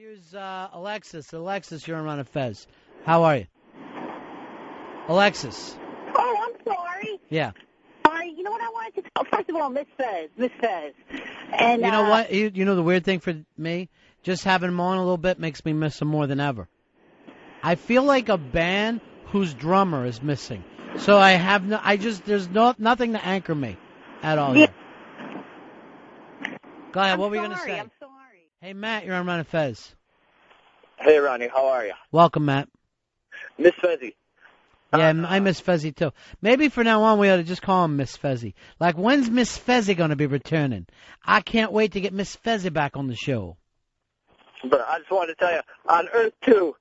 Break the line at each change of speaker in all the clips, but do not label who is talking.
Here's Alexis. Alexis, you're on Ron Fez. How are you? Alexis.
Oh, I'm sorry.
Yeah.
Sorry. You know what I wanted to tell? First of all, Miss Fez. And
you know what? You know the weird thing for me? Just having him on a little bit makes me miss him more than ever. I feel like a band whose drummer is missing. So there's nothing to anchor me at all here. Go ahead. What were you going to say?
I'm sorry.
Hey, Matt, you're on Ron Fez.
Hey, Ronnie, how are you?
Welcome, Matt.
Miss Fezzy.
Yeah, I miss Fezzy, too. Maybe from now on we ought to just call him Miss Fezzy. Like, when's Miss Fezzy going to be returning? I can't wait to get Miss Fezzy back on the show.
But I just wanted to tell you, on Earth 2,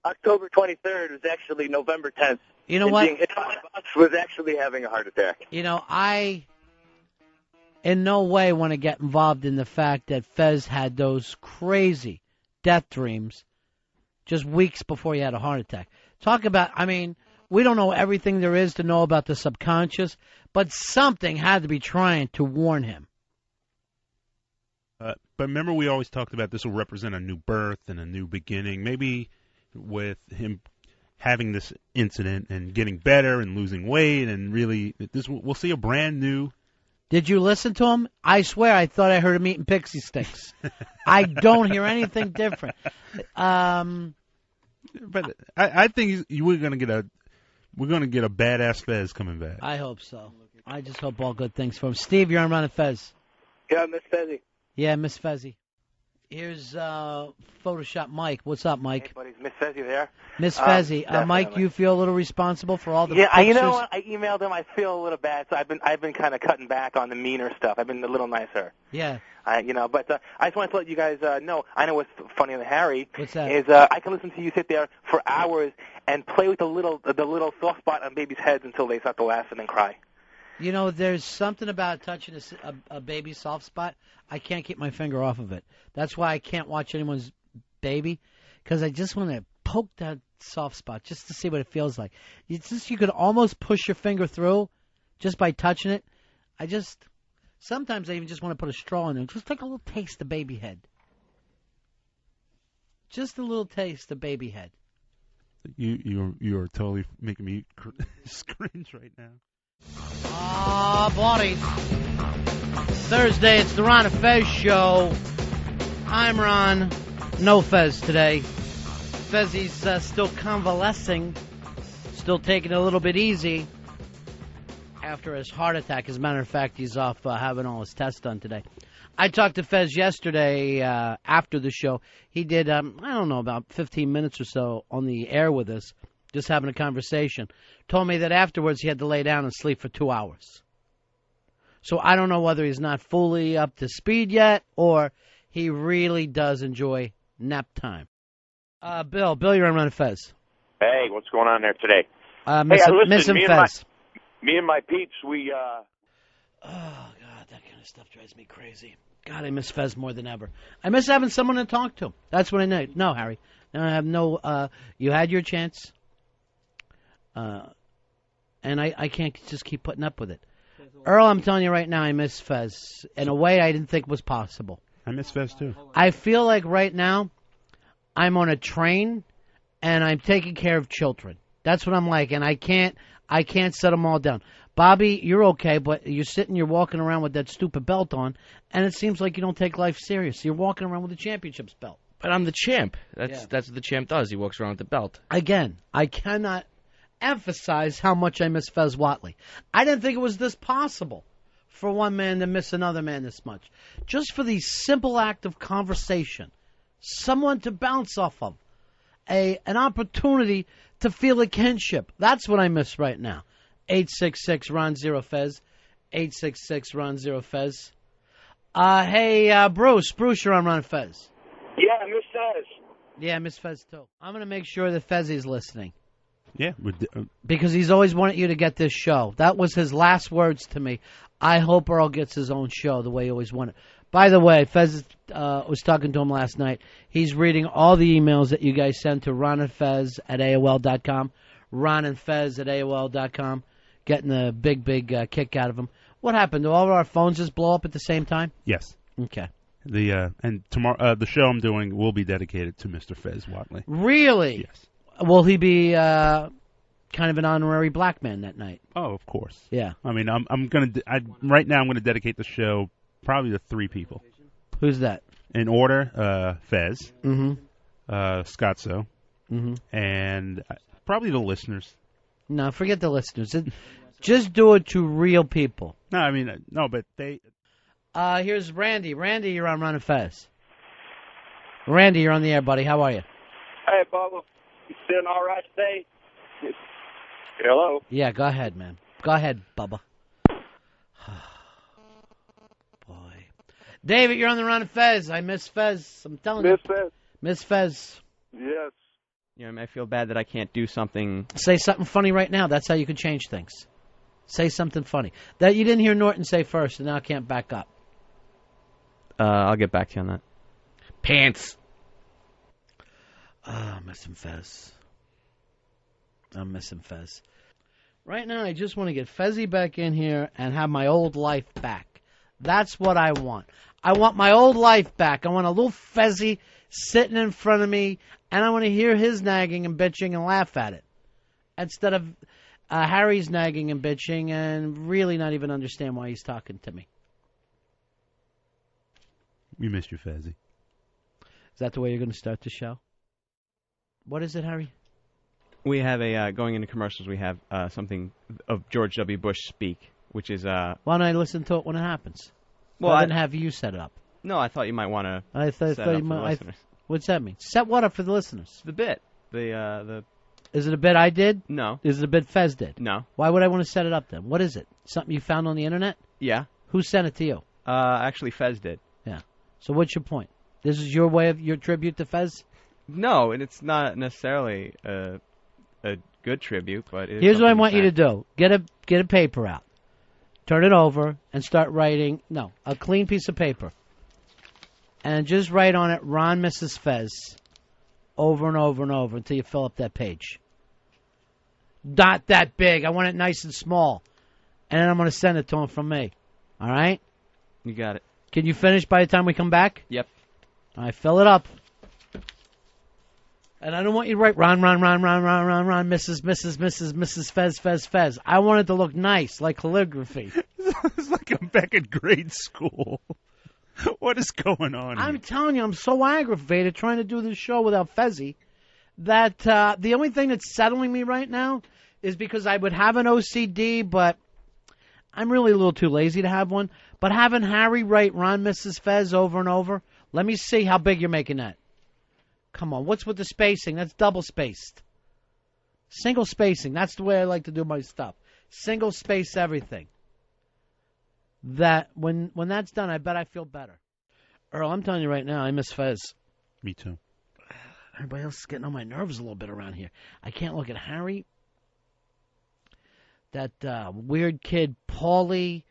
October 23rd was actually November 10th.
You know what?
Being hit by a bus was actually having a heart attack.
You know, I in no way want to get involved in the fact that Fez had those crazy death dreams just weeks before he had a heart attack. Talk about, I mean, we don't know everything there is to know about the subconscious, but something had to be trying to warn him.
But remember, we always talked about this will represent a new birth and a new beginning. Maybe with him having this incident and getting better and losing weight, and really, we'll see a brand new.
Did you listen to him? I swear I thought I heard him eating pixie sticks. I don't hear anything different.
But I think we're going to get a badass Fez coming back.
I hope so. I just hope all good things for him. Steve, you're on Ron Fez.
Yeah, Miss Fezzy.
Yeah, Miss Fezzy. Here's Photoshop Mike. What's up, Mike?
Hey, buddies. Miss Fezzy there?
Miss Fezzy. Mike, you feel a little responsible for all the
Yeah,
pictures?
you know what? I emailed him. I feel a little bad, so I've been kind of cutting back on the meaner stuff. I've been a little nicer.
Yeah.
But I just wanted to let you guys know. I know what's funny on Harry.
What's that?
Is I can listen to you sit there for hours and play with the little soft spot on babies' heads until they start to laugh and then cry.
You know, there's something about touching a baby's soft spot. I can't keep my finger off of it. That's why I can't watch anyone's baby, because I just want to poke that soft spot just to see what it feels like. You could almost push your finger through just by touching it. Sometimes I even just want to put a straw in there. Just take a little taste of baby head. Just a little taste of baby head.
You are totally making me cringe right now.
Ah, bloody. Thursday, it's the Ron Fez Show. I'm Ron. No Fez today. Fezzy's still convalescing. Still taking it a little bit easy after his heart attack. As a matter of fact, he's off having all his tests done today. I talked to Fez yesterday after the show. He did, about 15 minutes or so on the air with us, just having a conversation. Told me that afterwards he had to lay down and sleep for 2 hours. So I don't know whether he's not fully up to speed yet or he really does enjoy nap time. Bill, you're on Ron Fez.
Hey, what's going on there today?
Miss Fez.
Me and my peeps, we...
Oh, God, that kind of stuff drives me crazy. God, I miss Fez more than ever. I miss having someone to talk to. That's what I need. No, Harry. No, I have no... you had your chance. And I can't just keep putting up with it. Earl, I'm telling you right now, I miss Fez in a way I didn't think was possible.
I miss Fez, too.
I feel like right now I'm on a train and I'm taking care of children. That's what I'm like, and I can't set them all down. Bobby, you're okay, but you're walking around with that stupid belt on, and it seems like you don't take life serious. You're walking around with a championships belt.
But I'm the champ. That's what the champ does. He walks around with the belt.
Again, I cannot emphasize how much I miss Fez Whatley. I didn't think it was this possible for one man to miss another man this much. Just for the simple act of conversation, someone to bounce off of, an opportunity to feel a kinship. That's what I miss right now. 866-RON-0-FEZ. 866-RON-0-FEZ. Hey, Bruce, you're on Ron Fez.
Yeah, Miss Fez.
Yeah, Miss Fez, too. I'm going to make sure that Fezzy's listening.
Yeah.
Because he's always wanted you to get this show. That was his last words to me. I hope Earl gets his own show the way he always wanted. By the way, Fez was talking to him last night. He's reading all the emails that you guys send to ronandfez@AOL.com. ronandfez@AOL.com. Getting a big kick out of him. What happened? Do all of our phones just blow up at the same time?
Yes.
Okay.
And tomorrow the show I'm doing will be dedicated to Mr. Fez Watley.
Really?
Yes.
Will he be kind of an honorary black man that night?
Oh, of course.
Yeah.
I mean, right now I'm gonna dedicate the show probably to 3 people.
Who's that?
In order, Fez,
Mm-hmm.
Scotzo, and probably the listeners.
No, forget the listeners. Just do it to real people.
No, I mean, no, but they...
Here's Randy. Randy, you're on Ron Fez. Randy, you're on the air, buddy. How are you?
Hey, Bubba. You doing all right today? Hello?
Yeah, go ahead, man. Go ahead, Bubba. Boy. David, you're on the Ron Fez. I miss Fez. I'm telling you.
Miss Fez?
Miss Fez.
Yes.
You know, I feel bad that I can't do something.
Say something funny right now. That's how you can change things. Say something funny. That you didn't hear Norton say first, and now I can't back up.
I'll get back to you on that. Pants.
I'm missing Fez. I'm missing Fez. Right now, I just want to get Fezzy back in here and have my old life back. That's what I want. I want my old life back. I want a little Fezzy sitting in front of me, and I want to hear his nagging and bitching and laugh at it. Instead of Harry's nagging and bitching and really not even understand why he's talking to me.
We missed you, Fezzy.
Is that the way you're going to start the show? What is it, Harry?
We have going into commercials, we have something of George W. Bush speak, which is...
Why don't I listen to it when it happens?
Well,
I didn't have you set it up.
No, I thought you might want to
set
set it up
you
for
might,
the listeners.
What's that mean? Set what up for the listeners?
The bit. The
Is it a bit I did?
No.
Is it a bit Fez did?
No.
Why would I want to set it up then? What is it? Something you found on the internet?
Yeah.
Who sent it to you?
Actually, Fez did.
Yeah. So what's your point? This is your way of your tribute to Fez?
No, and it's not necessarily a good tribute, but it is.
Here's what I
something
want you to
fact.
do. Get a paper out. Turn it over and start writing. No, a clean piece of paper. And just write on it, Ron, Misses Fez, over and over and over until you fill up that page. Not that big. I want it nice and small. And then I'm going to send it to him from me. All right?
You got it.
Can you finish by the time we come back?
Yep.
All right, fill it up. And I don't want you to write Ron, Mrs. Fez. I want it to look nice, like calligraphy.
It's like I'm back in grade school. What is going on
I'm
here?
telling you, I'm so aggravated trying to do this show without Fezzy that the only thing that's settling me right now is because I would have an OCD, but I'm really a little too lazy to have one. But having Harry write Ron, Mrs. Fez over and over, let me see how big you're making that. Come on, what's with the spacing? That's double spaced. Single spacing, that's the way I like to do my stuff. Single space everything. That when that's done, I bet I feel better. Earl, I'm telling you right now, I miss Fez.
Me too.
Everybody else is getting on my nerves a little bit around here. I can't look at Harry. That weird kid, Paulie,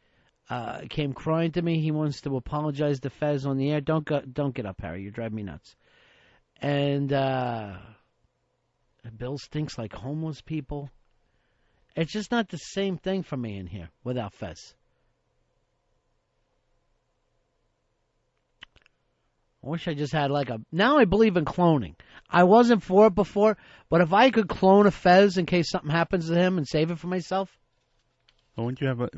came crying to me. He wants to apologize to Fez on the air. Don't get up, Harry. You drive me nuts. And Bill stinks like homeless people. It's just not the same thing for me in here without Fez. I wish I just had now I believe in cloning. I wasn't for it before, but if I could clone a Fez in case something happens to him and save it for myself.
But wouldn't you have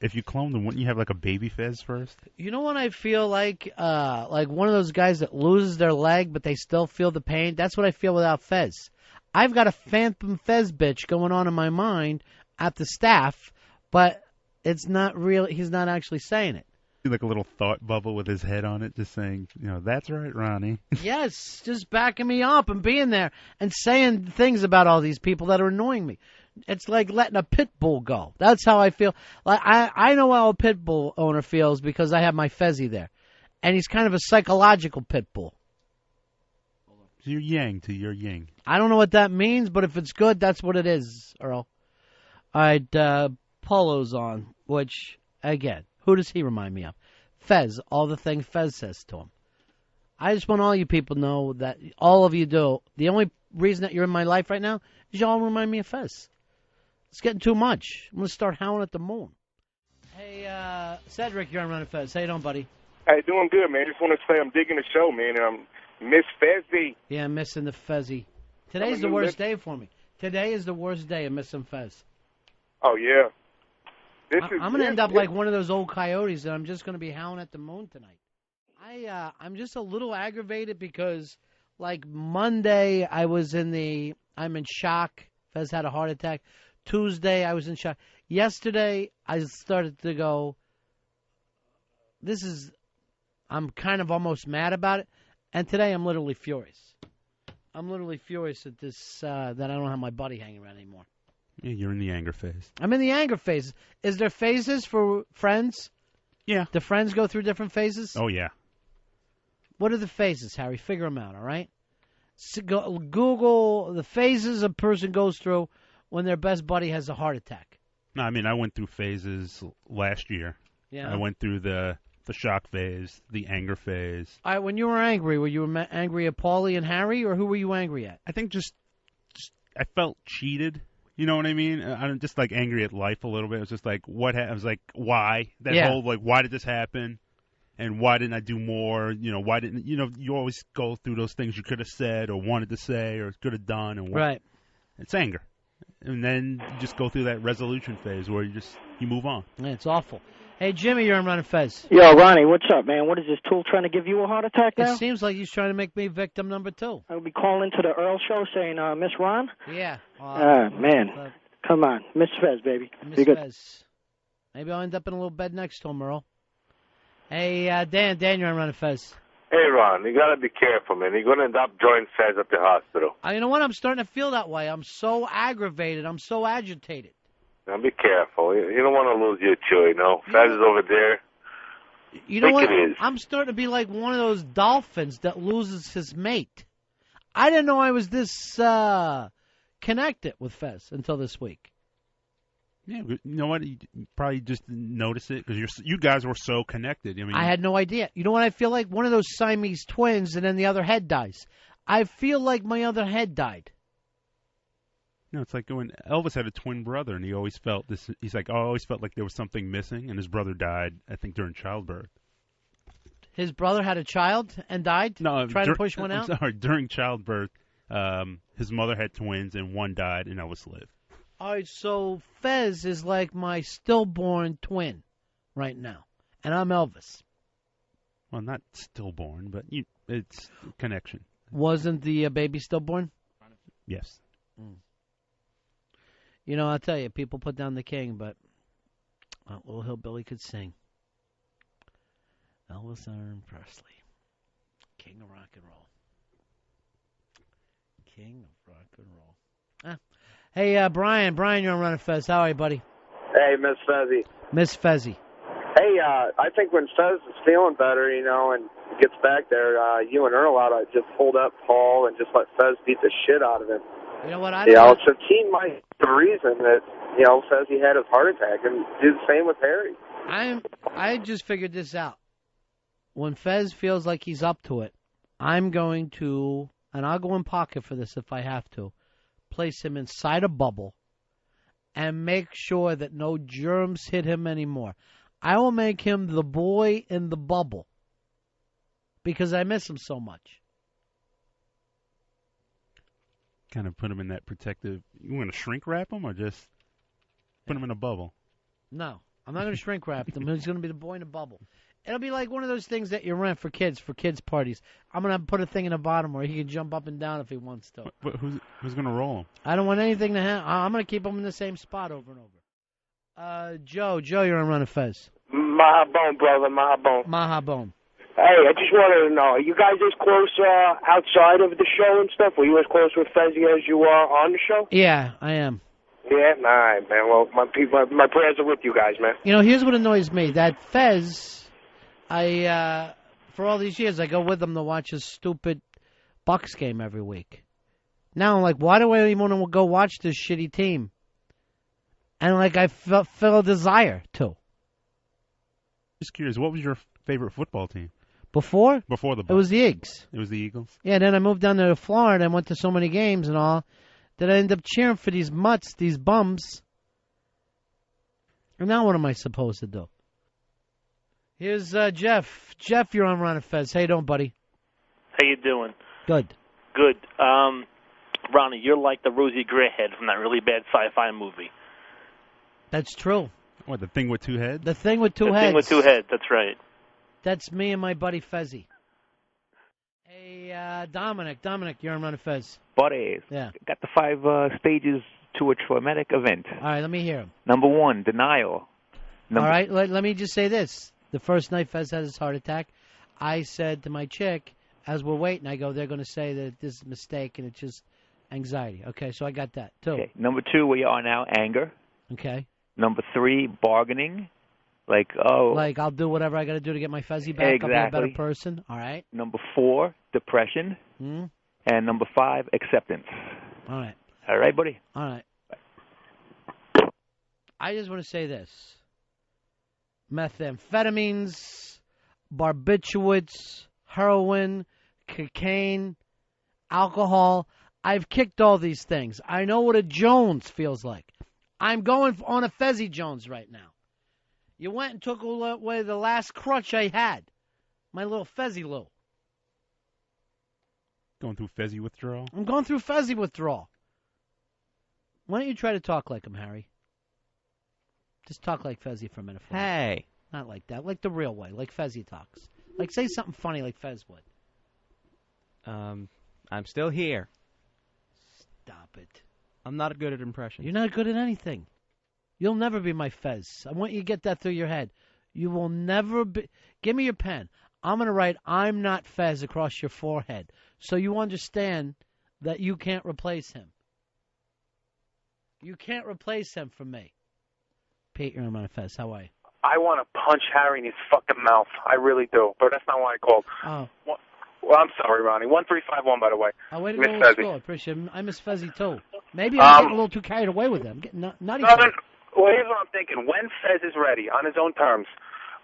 if you cloned them, wouldn't you have like a baby Fez first?
You know what I feel like one of those guys that loses their leg but they still feel the pain? That's what I feel without Fez. I've got a phantom Fez bitch going on in my mind at the staff, but it's not real. He's not actually saying it.
Like a little thought bubble with his head on it, just saying, that's right, Ronnie.
Yes, just backing me up and being there and saying things about all these people that are annoying me. It's like letting a pit bull go. That's how I feel. Like I know how a pit bull owner feels because I have my Fezzy there. And he's kind of a psychological pit bull.
So you're yang to your yin.
I don't know what that means, but if it's good, that's what it is, Earl. All right, Polo's on, which, again, who does he remind me of? Fez, all the things Fez says to him. I just want all you people to know that all of you do. The only reason that you're in my life right now is you all remind me of Fez. It's getting too much. I'm going to start howling at the moon. Hey, Cedric, you're on Ron Fez. How you doing, buddy?
Hey, doing good, man. Just want to say I'm digging the show, man. Miss Fez.
Yeah, I'm missing the Fezzy. Today's the worst day for me. Today is the worst day of missing Fez.
Oh, yeah.
I'm going to end up like one of those old coyotes, and I'm just going to be howling at the moon tonight. I'm just a little aggravated because, like, Monday I'm in shock. Fez had a heart attack. Tuesday, I was in shock. Yesterday, I started to go, I'm kind of almost mad about it. And today, I'm literally furious. I'm literally furious at this, that I don't have my buddy hanging around anymore.
Yeah, you're in the anger phase.
I'm in the anger phase. Is there phases for friends?
Yeah.
Do friends go through different phases?
Oh, yeah.
What are the phases, Harry? Figure them out, all right? So Google the phases a person goes through when their best buddy has a heart attack.
No, I mean, I went through phases last year.
Yeah.
I went through the shock phase, the anger phase.
All right, when you were angry, were you angry at Paulie and Harry, or who were you angry at?
I think just I felt cheated. You know what I mean? I'm just like angry at life a little bit. It was just like, I was like, why? That whole, like, why did this happen? And why didn't I do more? You know, why didn't, you always go through those things you could have said or wanted to say or could have done. And
right.
It's anger. And then you just go through that resolution phase where you move on.
Yeah, it's awful. Hey, Jimmy, you're on Ron Fez.
Yo, Ronnie, what's up, man? What is this tool trying to give you a heart attack now?
It seems like he's trying to make me victim number 2.
I'll be calling to the Earl show saying, Miss Ron?
Yeah.
Man. Come on. Miss Fez, baby.
Miss Fez. Maybe I'll end up in a little bed next to him, Earl. Hey, Dan, you're on Ron Fez.
Hey, Ron, you got to be careful, man. You're going to end up joining Fez at the hospital.
You know what? I'm starting to feel that way. I'm so aggravated. I'm so agitated.
Now, be careful. You don't want to lose your chew, Fez is over there.
You know what? I'm starting to be like one of those dolphins that loses his mate. I didn't know I was this connected with Fez until this week.
Yeah, you know what? You probably just didn't notice it because you guys were so connected. I mean,
I had no idea. You know what I feel like? One of those Siamese twins, and then the other head dies. I feel like my other head died.
It's like when Elvis had a twin brother, and he always felt this. He's like, I always felt like there was something missing, and his brother died, I think, during childbirth.
His brother had a child and died?
No,
trying to push one out?
I'm sorry, during childbirth, his mother had twins, and one died, and Elvis lived.
All right, so Fez is like my stillborn twin right now, and I'm Elvis.
Well, not stillborn, but it's connection.
Wasn't the baby stillborn?
Yes.
I'll tell you, people put down the king, but little hillbilly could sing. Elvis Aaron Presley, king of rock and roll. King of rock and roll. Hey, Brian, you're on Ron Fez. How are you, buddy?
Hey, Miss Fezzy.
Miss Fezzy.
Hey, I think when Fez is feeling better, and gets back there, you and Earl ought to just hold up Paul and just let Fez beat the shit out of him.
You know what?
So Keen might be the reason that, Fez he had his heart attack, and do the same with Harry.
I just figured this out. When Fez feels like he's up to it, I'm going to, and I'll go in pocket for this if I have to, place him inside a bubble and make sure that no germs hit him anymore. I will make him the boy in the bubble because I miss him so much.
Kind of put him in that protective. You want to shrink wrap him or just put him in a bubble?
No, I'm not going to shrink wrap him. He's going to be the boy in the bubble. It'll be like one of those things that you rent for kids parties. I'm going to put a thing in the bottom where he can jump up and down if he wants to.
But who's going to roll him?
I don't want anything to happen. I'm going to keep him in the same spot over and over. Joe, you're on Ron Fez.
Mahabone, brother, Mahabone.
Mahabone.
Hey, I just wanted to know, are you guys as close outside of the show and stuff? Were you as close with Fezzy as you are on the show?
Yeah, I am.
Yeah? All right, man. Well, my prayers are with you guys, man.
Here's what annoys me. That Fez, for all these years, I go with him to watch his stupid Bucks game every week. Now I'm like, why do I even want to go watch this shitty team? And, I feel a desire to.
Just curious, what was your favorite football team?
Before
the Bucks.
It was the Eagles.
It was the Eagles?
Yeah, then I moved down to Florida and went to so many games and all that I ended up cheering for these mutts, these bums. And now what am I supposed to do? Here's Jeff. Jeff, you're on Ron Fez. How you doing, buddy?
How you doing?
Good.
Good. Ronnie, you're like the Rosie Greyhead from that really bad sci-fi movie.
That's true.
What, the thing with two heads?
The thing with two heads.
The thing with two heads, that's right.
That's me and my buddy Fezzy. Hey, Dominic. Dominic, you're on Ron Fez.
Buddy,
Yeah.
got the 5 stages to a traumatic event.
All right, let me hear him.
Number 1, denial.
All right, let me just say this. The first night Fez had his heart attack, I said to my chick, as we're waiting, I go, they're going to say that this is a mistake and it's just anxiety. Okay, so I got that, too.
Okay. Number 2, where you are now, anger.
Okay.
Number 3, bargaining. Like,
I'll do whatever I got to do to get my Fezzy back.
Exactly.
I'll be a better person. All right.
Number 4, depression. And number 5, acceptance.
All right.
All right, buddy?
All right. I just want to say this. Methamphetamines, barbiturates, heroin, cocaine, alcohol. I've kicked all these things. I know what a Jones feels like. I'm going on a Fezzy Jones right now. You went and took away the last crutch I had. My little Fezzy Lou.
Going through Fezzy withdrawal?
I'm going through Fezzy withdrawal. Why don't you try to talk like him, Harry? Just talk like Fezzy for a minute.
Hey.
Not like that. Like the real way. Like Fezzy talks. Like say something funny like Fez would.
I'm still here.
Stop it.
I'm not good at impressions.
You're not good at anything. You'll never be my Fez. I want you to get that through your head. You will never be. Give me your pen. I'm going to write I'm not Fez across your forehead so you understand that you can't replace him. You can't replace him for me. Pete, you're on my Fez. How are you?
I want to punch Harry in his fucking mouth. I really do. But that's not why I called.
Oh.
Well, I'm sorry, Ronnie. 1351, by the way.
I waited
Miss
a
Fezzy.
little. I appreciate it. I miss Fezzy, too. Maybe I'm getting a little too carried away with it. I'm getting nutty.
Well, here's what I'm thinking. When Fez is ready, on his own terms,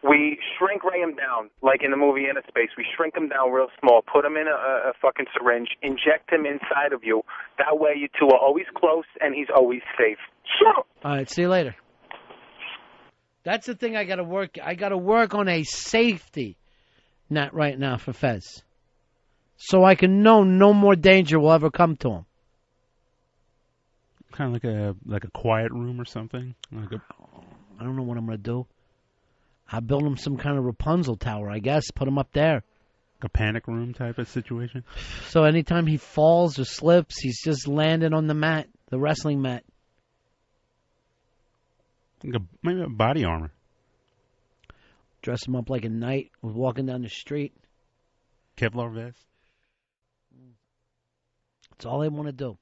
we shrink Ray him down, like in the movie Inner Space. We shrink him down real small, put him in a fucking syringe, inject him inside of you. That way you two are always close and he's always safe. Sure.
All right, see you later. That's the thing I got to work. I got to work on a safety net right now for Fez, so I can know no more danger will ever come to him.
Kind of like a quiet room or something.
I don't know what I'm gonna do. I build him some kind of Rapunzel tower, I guess. Put him up there.
A panic room type of situation.
So anytime he falls or slips, he's just landing on the mat, the wrestling mat.
Maybe a body armor.
Dress him up like a knight, walking down the street.
Kevlar vest.
That's all they want to do.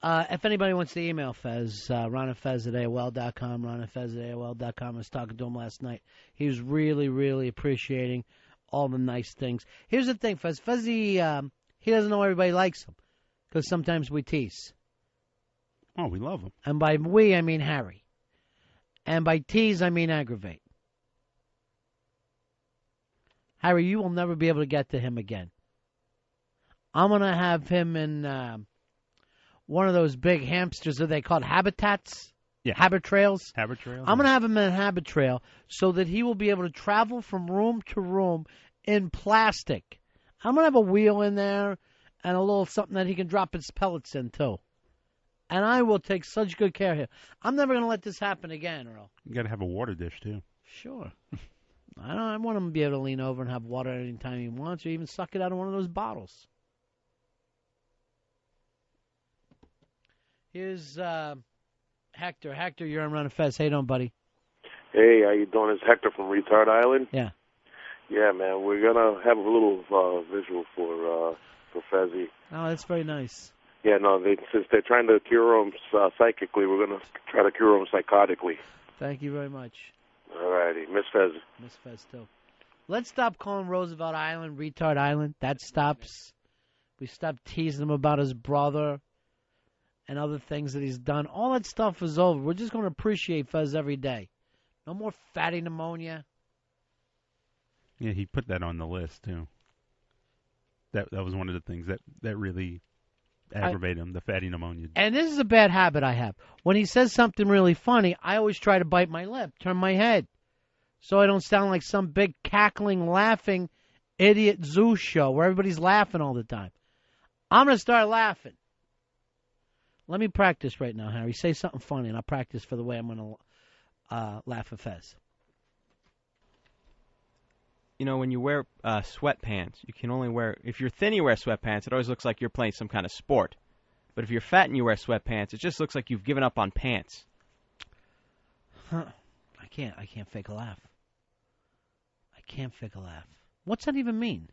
If anybody wants to email Fez, Ron Fez at AOL.com, Ron Fez at AOL.com. I was talking to him last night. He was really, really appreciating all the nice things. Here's the thing, Fez. Fezzy, he doesn't know everybody likes him because sometimes we tease.
Oh, we love him.
And by we, I mean Harry. And by tease, I mean aggravate. Harry, you will never be able to get to him again. I'm going to have him in one of those big hamsters. Are they called habitats?
Yeah.
Habit trails?
Habit trails.
I'm going to have him in a habit trail so that he will be able to travel from room to room in plastic. I'm going to have a wheel in there and a little something that he can drop his pellets in, too. And I will take such good care of him. I'm never going to let this happen again, Earl.
You got to have a water dish, too.
Sure. I want him to be able to lean over and have water anytime he wants, or even suck it out of one of those bottles. Here's Hector. Hector, you're on Ron Fez. How you doing, buddy?
Hey, how you doing? It's Hector from Retard Island.
Yeah.
Yeah, man. We're gonna have a little visual for Fezzy.
Oh, that's very nice.
Yeah, no. Since they're trying to cure him psychically, we're gonna try to cure him psychotically.
Thank you very much.
All righty, Miss Fez.
Miss Fez too. Let's stop calling Roosevelt Island Retard Island. That stops. We stop teasing him about his brother and other things that he's done. All that stuff is over. We're just going to appreciate Fez every day. No more fatty pneumonia.
Yeah, he put that on the list, too. That was one of the things that really aggravated him, the fatty pneumonia.
And this is a bad habit I have. When he says something really funny, I always try to bite my lip, turn my head. so I don't sound like some big cackling, laughing, idiot zoo show where everybody's laughing all the time. I'm going to start laughing. Let me practice right now, Harry. Say something funny, and I'll practice for the way I'm going to laugh at Fez.
You know, when you wear sweatpants, you can only wear... If you're thin, you wear sweatpants, it always looks like you're playing some kind of sport. But if you're fat and you wear sweatpants, it just looks like you've given up on pants.
Huh. I can't fake a laugh. I can't fake a laugh. What's that even mean?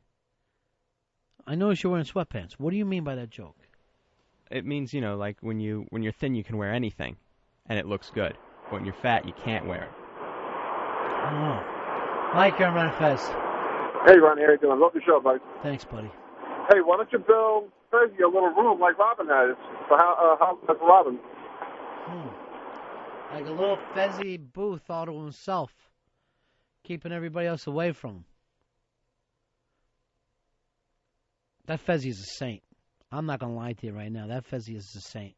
I notice you're wearing sweatpants. What do you mean by that joke?
It means, you know, like when you're thin, you can wear anything, and it looks good. But when you're fat, you can't wear it.
Oh. Mike, you're on Ron Fez.
Hey, Ron, how you doing? Love the show, buddy.
Thanks, buddy.
Hey, why don't you build Fezzy a little room like Robin has for how Robin?
Like a little Fezzy booth all to himself, keeping everybody else away from him. That Fezzy is a saint. I'm not going to lie to you right now. That Fezzy is a saint.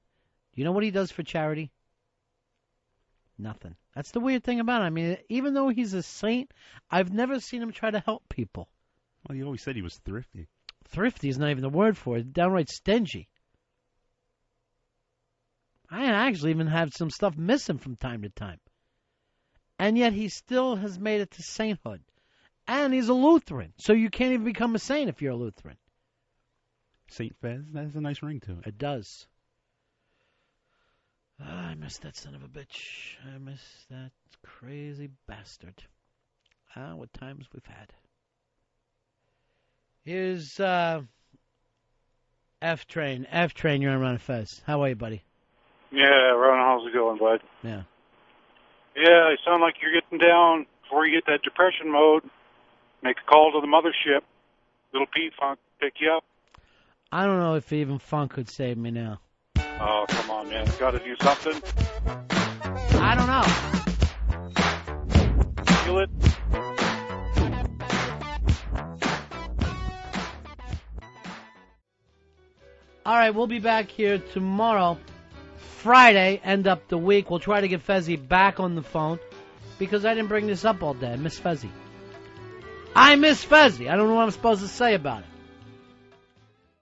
You know what he does for charity? Nothing. That's the weird thing about him. I mean, even though he's a saint, I've never seen him try to help people.
Well, he always said he was thrifty.
Thrifty is not even the word for it. Downright stingy. I actually even have some stuff missing from time to time. And yet he still has made it to sainthood. And he's a Lutheran. So you can't even become a saint if you're a Lutheran.
St. Fez, that has a nice ring to it.
It does. I miss that son of a bitch. I miss that crazy bastard. What times we've had. Here's F-Train. F-Train, you're on Ron Fez. How are you, buddy?
Yeah, Ron, how's it going, bud?
Yeah.
Yeah, you sound like you're getting down before you get that depression mode. Make a call to the mothership. Little P-Funk pick you up.
I don't know if even funk could save me now.
Oh, come on, man. Got to do something.
I don't know.
Feel it?
All right, we'll be back here tomorrow, Friday, end up the week. We'll try to get Fezzy back on the phone because I didn't bring this up all day. I miss Fezzy. I miss Fezzy. I don't know what I'm supposed to say about it.